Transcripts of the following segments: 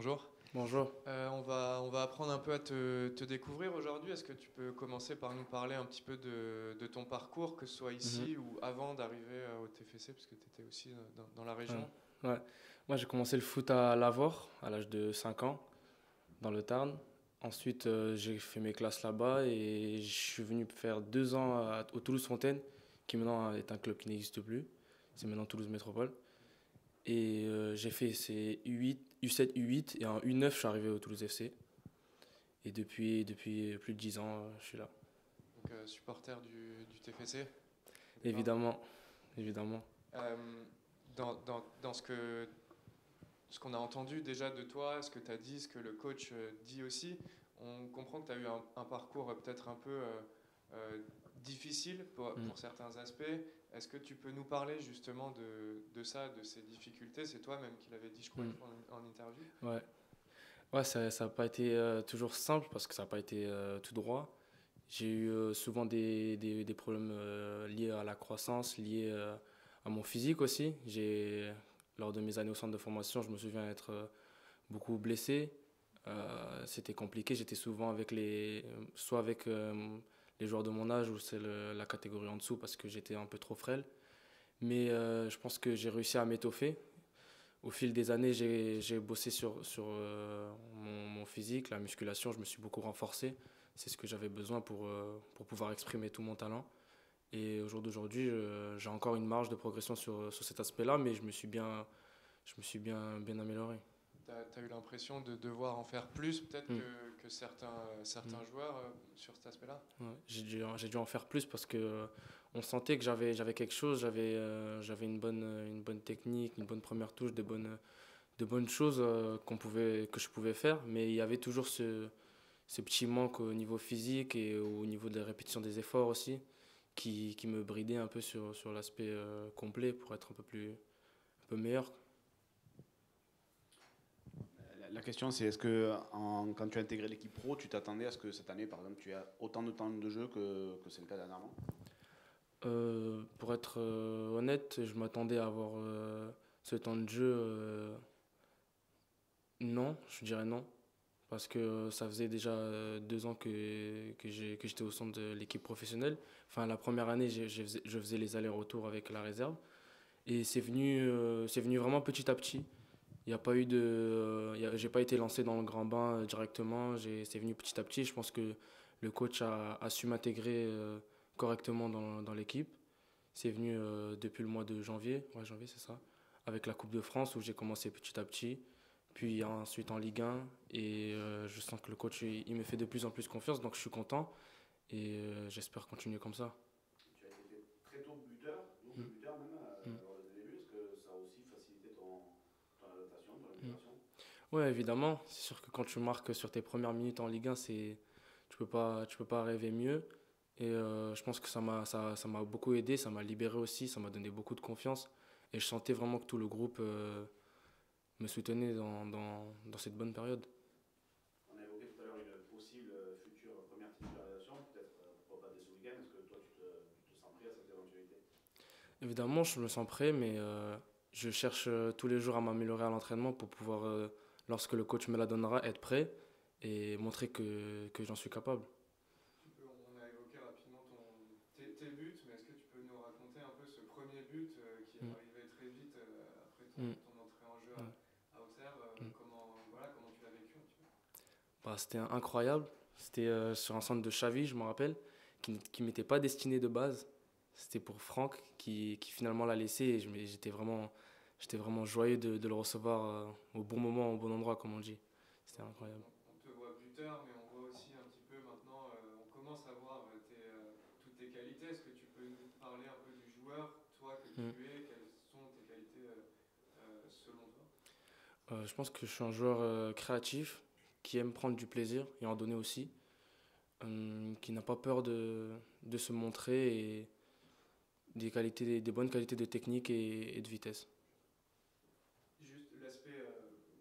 Bonjour. Bonjour. On va apprendre un peu à te découvrir aujourd'hui. Est-ce que tu peux commencer par nous parler un petit peu de ton parcours, que ce soit Mhm. ici ou avant d'arriver au TFC, parce que tu étais aussi dans la Ouais. région? Ouais. Moi, j'ai commencé le foot à Lavore à l'âge de 5 ans, dans le Tarn. Ensuite, j'ai fait mes classes là-bas et je suis venu faire 2 ans au Toulouse Fontaine, qui maintenant est un club qui n'existe plus. C'est maintenant Toulouse Métropole. Et j'ai fait ces U8, U7, U8 et en U9, je suis arrivé au Toulouse FC. Et depuis plus de 10 ans, je suis là. Donc, supporter du TFC, au départ. Évidemment, évidemment. Euh, dans ce qu'on a entendu déjà de toi, ce que tu as dit, ce que le coach dit aussi, on comprend que tu as eu un parcours peut-être un peu difficile Mm. pour certains aspects. Est-ce que tu peux nous parler justement de ça, de ces difficultés? C'est toi-même qui l'avais dit, je crois, une Mm. fois en interview. Ouais. Ouais, ça n'a pas été toujours simple parce que ça n'a pas été tout droit. J'ai eu souvent des problèmes liés à la croissance, liés à mon physique aussi. Lors de mes années au centre de formation, je me souviens être beaucoup blessé. C'était compliqué. J'étais souvent soit avec les joueurs de mon âge ou c'est la catégorie en dessous parce que j'étais un peu trop frêle. Mais je pense que j'ai réussi à m'étoffer. Au fil des années, j'ai bossé sur mon physique, la musculation. Je me suis beaucoup renforcé. C'est ce que j'avais besoin pour pouvoir exprimer tout mon talent. Et au jour d'aujourd'hui, j'ai encore une marge de progression sur cet aspect-là, mais je me suis bien amélioré. Tu as eu l'impression de devoir en faire plus peut-être Mm, que certains mm. joueurs sur cet aspect-là? Ouais, j'ai dû en faire plus parce que on sentait que j'avais quelque chose, j'avais une bonne technique, une bonne première touche, de bonnes choses que je pouvais faire, mais il y avait toujours ce petit manque au niveau physique et au niveau de la répétition des efforts aussi, qui me bridait un peu sur l'aspect complet pour être un peu meilleur. La question, c'est est-ce que quand tu as intégré l'équipe pro, tu t'attendais à ce que cette année, par exemple, tu aies autant de temps de jeu que c'est le cas dernièrement? Pour être honnête, je m'attendais à avoir ce temps de jeu. Non, je dirais non. Parce que ça faisait déjà 2 ans que j'étais au centre de l'équipe professionnelle. Enfin, la première année, je faisais les allers-retours avec la réserve. Et c'est venu vraiment petit à petit. Il y a pas eu j'ai pas été lancé dans le grand bain directement. C'est venu petit à petit. Je pense que le coach a su m'intégrer correctement dans l'équipe. C'est venu depuis le mois de janvier. Ouais, janvier, c'est ça. Avec la Coupe de France où j'ai commencé petit à petit. Puis ensuite en Ligue 1. Et je sens que le coach, il me fait de plus en plus confiance. Donc je suis content. Et j'espère continuer comme ça. Tu as été fait très tôt buteur, double Mm. buteur même, Mm. lors des débuts. Est-ce que ça a aussi facilité ton adaptation, ton Mm. intégration? Ouais, évidemment. C'est sûr que quand tu marques sur tes premières minutes en Ligue 1, tu peux pas rêver mieux. Et je pense que ça m'a beaucoup aidé, ça m'a libéré aussi, ça m'a donné beaucoup de confiance. Et je sentais vraiment que tout le groupe me soutenait dans cette bonne période. On a évoqué tout à l'heure une possible future première titularisation, peut-être pourquoi pas dès ce week-end. Est-ce que toi tu te sens prêt à cette éventualité? Évidemment, je me sens prêt, mais je cherche tous les jours à m'améliorer à l'entraînement pour pouvoir, lorsque le coach me la donnera, être prêt et montrer que j'en suis capable. On a évoqué rapidement tes buts, mais est-ce que tu peux nous raconter un peu ce premier but qui est Mm. arrivé très vite après Mm. ton entrée en jeu Ouais. à Auxerre? Mm. Comment tu l'as vécu un petit peu? Bah, c'était incroyable. C'était sur un centre de Chavy, je me rappelle, qui m'était pas destiné de base. C'était pour Franck qui finalement l'a laissé et j'étais vraiment joyeux de le recevoir au bon moment, au bon endroit, comme on dit. C'était incroyable. On te voit buteur, mais on voit aussi un petit peu maintenant, on commence à voir toutes tes qualités. Est-ce que tu peux nous parler un peu du joueur, toi que Mm. tu es, quelles sont tes qualités selon toi? Je pense que je suis un joueur créatif qui aime prendre du plaisir et en donner aussi, qui n'a pas peur de se montrer et des bonnes qualités de technique et de vitesse. Juste l'aspect,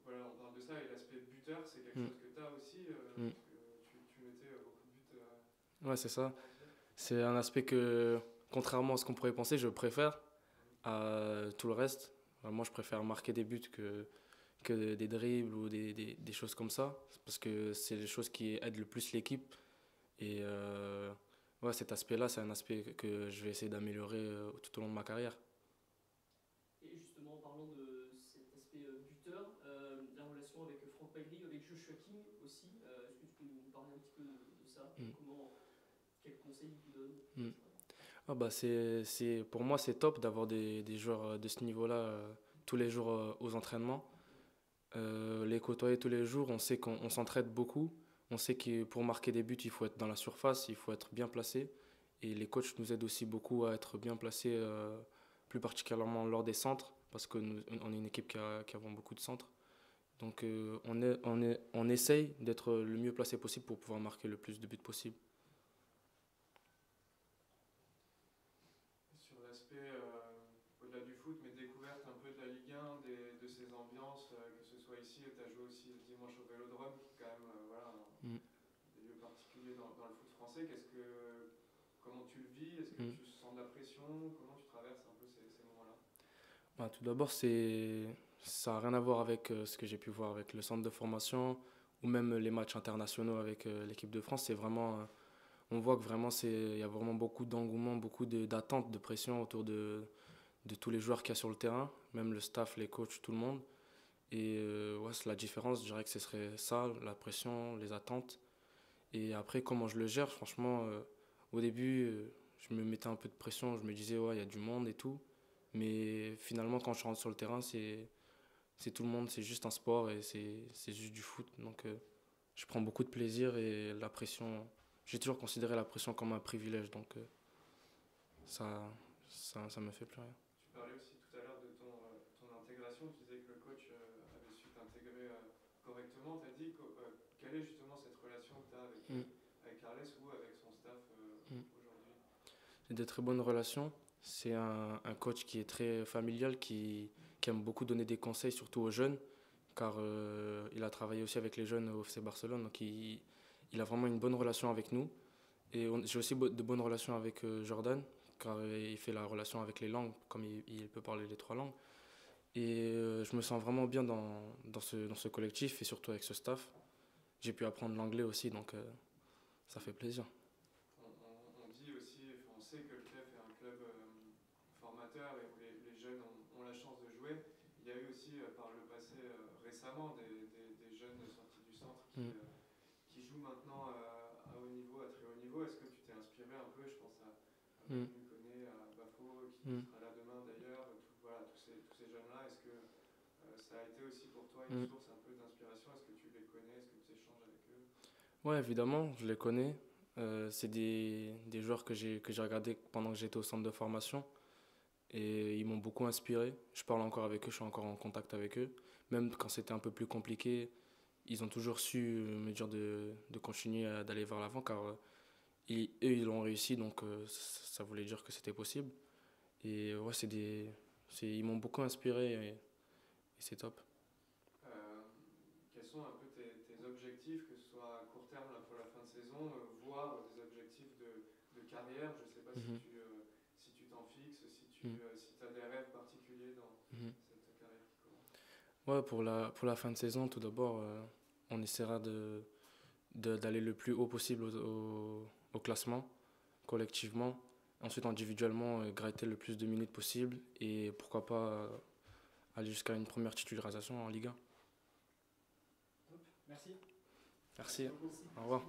voilà, on parle de ça, et l'aspect buteur, c'est quelque Mm. chose que tu as aussi, Mm. parce que tu mettais beaucoup de buts Ouais, c'est ça. en tir. C'est un aspect que, contrairement à ce qu'on pourrait penser, je préfère à tout le reste. Moi, je préfère marquer des buts que des dribbles ou des choses comme ça, parce que c'est les choses qui aident le plus l'équipe. Et ouais, cet aspect-là, c'est un aspect que je vais essayer d'améliorer tout au long de ma carrière. Et justement, en parlant de cet aspect buteur, la relation avec Franck Pagny, avec Joshua King aussi, est-ce que tu peux nous parler un petit peu de ça? Mm. Quels conseils il vous donne? Mm. Ah bah pour moi, c'est top d'avoir des joueurs de ce niveau-là tous les jours aux entraînements. Les côtoyer tous les jours, on sait qu'on s'entraide beaucoup. On sait que pour marquer des buts, il faut être dans la surface, il faut être bien placé. Et les coachs nous aident aussi beaucoup à être bien placés, plus particulièrement lors des centres, parce qu'on est une équipe qui a beaucoup de centres. Donc on essaye d'être le mieux placé possible pour pouvoir marquer le plus de buts possible. Sur l'aspect, au-delà du foot, mais découverte un peu de la Ligue 1, de ces ambiances, que ce soit ici, tu as joué aussi le dimanche au Vélodrome, qui est quand même voilà, Mm. des lieux particuliers dans le foot français. Comment tu le vis? Est-ce que Mm. tu sens de la pression? Comment tu traverses un peu ces moments-là? Bah, tout d'abord, ça n'a rien à voir avec ce que j'ai pu voir avec le centre de formation ou même les matchs internationaux avec l'équipe de France. C'est vraiment, on voit que vraiment, il y a vraiment beaucoup d'engouement, d'attente, de pression autour de tous les joueurs qu'il y a sur le terrain, même le staff, les coachs, tout le monde. Et ouais, c'est la différence, je dirais que ce serait ça, la pression, les attentes. Et après, comment je le gère, franchement, au début, je me mettais un peu de pression, je me disais, ouais, il y a du monde et tout. Mais finalement, quand je rentre sur le terrain, c'est tout le monde, c'est juste un sport et c'est juste du foot. Donc, je prends beaucoup de plaisir et la pression, j'ai toujours considéré la pression comme un privilège. Donc, ça, ça me fait plus rien. Tu parlais aussi tout à l'heure de ton intégration. Tu disais que le coach avait su t'intégrer correctement. Tu as dit quelle est justement cette relation que tu as Mm. avec Carles ou avec son staff Mm. aujourd'hui? J'ai de très bonnes relations. C'est un coach qui est très familial, qui aime beaucoup donner des conseils, surtout aux jeunes, car il a travaillé aussi avec les jeunes au FC Barcelone. Donc, il a vraiment une bonne relation avec nous. Et j'ai aussi de bonnes relations avec Jordan, car il fait la relation avec les langues, comme il peut parler les 3 langues. Et je me sens vraiment bien dans ce collectif et surtout avec ce staff. J'ai pu apprendre l'anglais aussi, donc ça fait plaisir. On dit aussi, on sait que le CLEF est un club formateur et où les jeunes ont la chance de jouer. Il y a eu aussi par le passé récemment des jeunes sortis du centre qui jouent maintenant à haut niveau, à très haut niveau. Est-ce que tu t'es inspiré un peu? Je pense à Manu Koné, à Bafo, qui sera là demain d'ailleurs, voilà, tous ces jeunes-là. Est-ce que ça a été aussi pour toi une source un peu d'inspiration? Est-ce que tu les connais? Est-ce que tu échanges avec eux? Ouais, évidemment, je les connais. C'est des joueurs que j'ai regardés pendant que j'étais au centre de formation et ils m'ont beaucoup inspiré. Je parle encore avec eux, je suis encore en contact avec eux. Même quand c'était un peu plus compliqué, ils ont toujours su me dire de continuer d'aller vers l'avant car eux, ils l'ont réussi, donc ça voulait dire que c'était possible. Et ouais, ils m'ont beaucoup inspiré et c'est top. Quels sont un peu tes objectifs, que ce soit à court terme là, pour la fin de saison, voire des objectifs de carrière? Je ne sais pas si tu t'en fixes, si tu as des rêves particuliers dans cette carrière qui commence. Ouais, pour la fin de saison, tout d'abord, on essaiera d'aller le plus haut possible au classement, collectivement. Ensuite, individuellement, gratter le plus de minutes possible et pourquoi pas aller jusqu'à une première titularisation en Ligue 1. Merci. Merci. Au revoir.